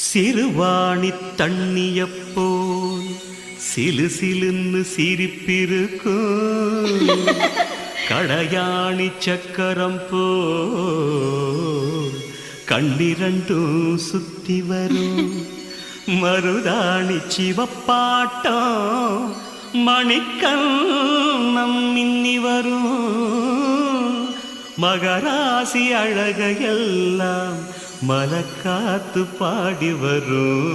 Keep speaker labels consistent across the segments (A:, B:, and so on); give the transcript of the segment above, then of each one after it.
A: சிறுவாணி தண்ணியப்போல் சிலு சிலுன்னு சிரிப்பிருக்கும் கடையாணி சக்கரம் போல் கண்ணிரண்டும் சுத்தி வரும் மருதாணி சிவப்பாட்டம் மணிக்கண்ணம் மின்னி வரும் மகராசி அழகையெல்லாம் மலக்காத்து பாடி வரும்.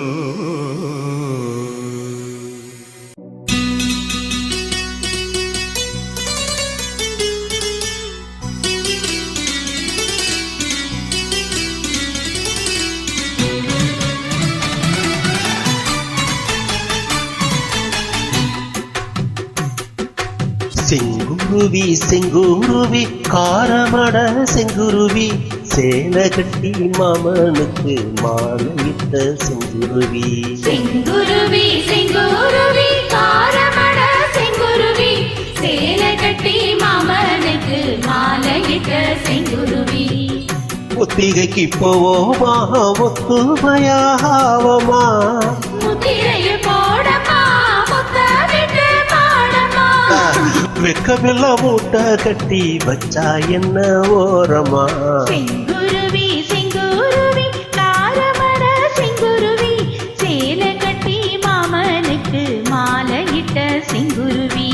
B: செங்குருவி செங்குருவி காரமட செங்குருவி சேலை கட்டி மாமனுக்கு மாலையிட்ட செங்குருவி.
C: செங்குருவி செங்குருவி காரமட செங்குருவி சேலை கட்டி மாமனுக்கு மாலையிட்ட செங்குருவி.
B: ஒத்திகைக்கு போவோமா ஒத்துமையாவமா
C: முத்திரைய போடமா முத்தமிட்டு பாடமா
B: வெக்கமில்ல மூட்டை கட்டி வச்சா என்ன ஓரமா.
C: செங்குருவி செங்குருவி காரமட செங்குருவி சேலை கட்டி மாமனுக்கு மாலையிட்ட செங்குருவி.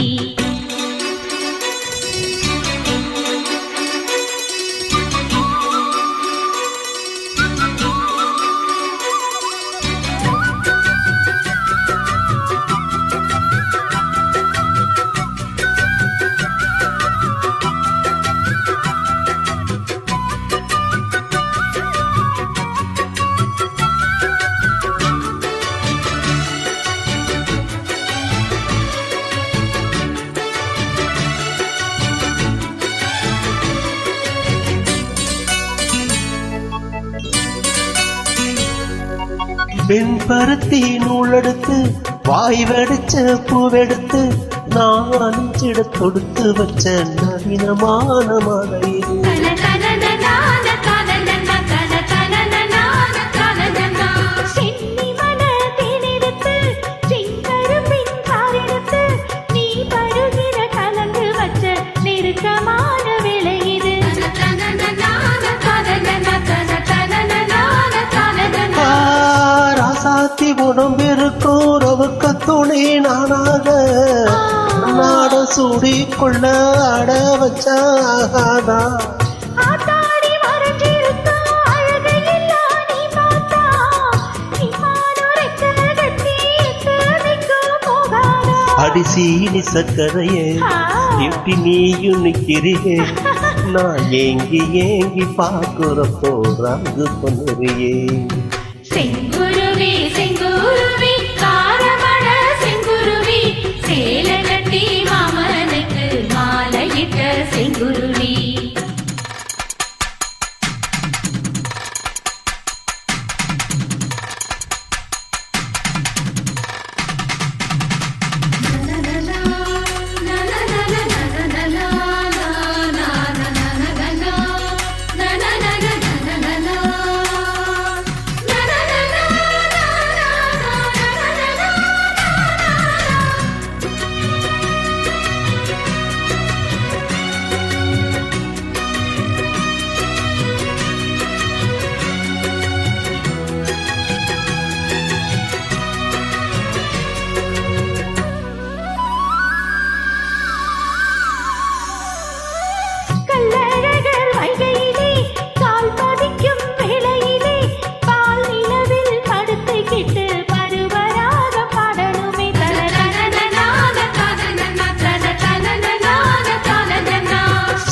B: வெண்பருத்தி நூலெடுத்து வாய் வெடிச்ச பூவெடுத்து நான் அஞ்சிட தொடுத்து வச்ச நவீனமான மலையில் உடம்பிருக்கும் ரவுக்க துணி நானாக நாட சூடி கொள்ள அட வச்சாதா. அடிசீனி சக்கரையே எட்டி நீயும் நிக்கிறியே நான் ஏங்கி ஏங்கி பாக்குறப்போ ராகு பண்ணுறியே.
C: செங்குருவி செங்குருவி காரமட செங்குருவி சேலை கட்டி மாமனுக்கு மாலையிட்ட செங்குருவி.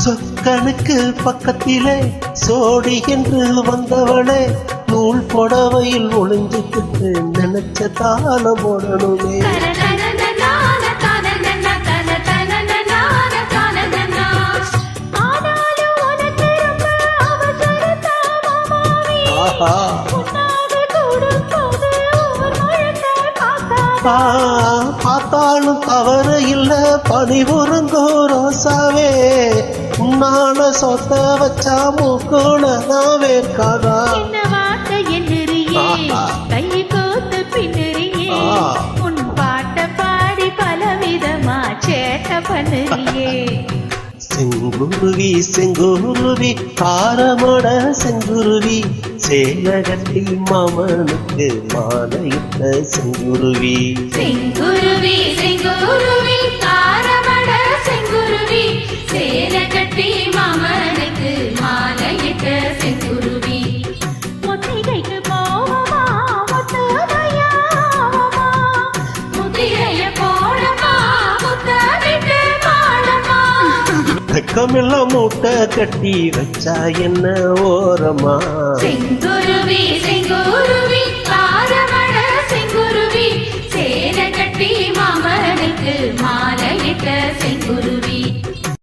B: சொக்கனுக்கு பக்கத்திலே சோடி என்று வந்தவளே நூல் புடவையில் ஒளிஞ்சுக்கிட்டு நினைச்ச தாளம் போடணுமே. பார்த்தாலும் தவறு இல்ல பணிபுரிந்தோ ரோசாவே உன்னால சொத்த வச்சா மூக்குல நான் வேர்க்காதா.
C: என்ன வார்த்தை என்னறியே
B: செங்குருவி செங்குருவி காரமட செங்குருவி சேலகட்டி மாமனுக்கு மாலையிட்ட செங்குருவி
C: செங்குருவி செங்குருவி காரமட செங்குருவி சேல கட்டி மாமனுக்கு மாலையிட்ட செங்குருவி முத்திரைக்கு போவமா முத்துரையாவமா முத்திரைய போடமா முத்தமிட்டு பாடமா
B: வெக்கமெல்லாம் மூட்டை கட்டி வச்சா என்ன ஓரமா
C: செங்குருவி செங்குருவி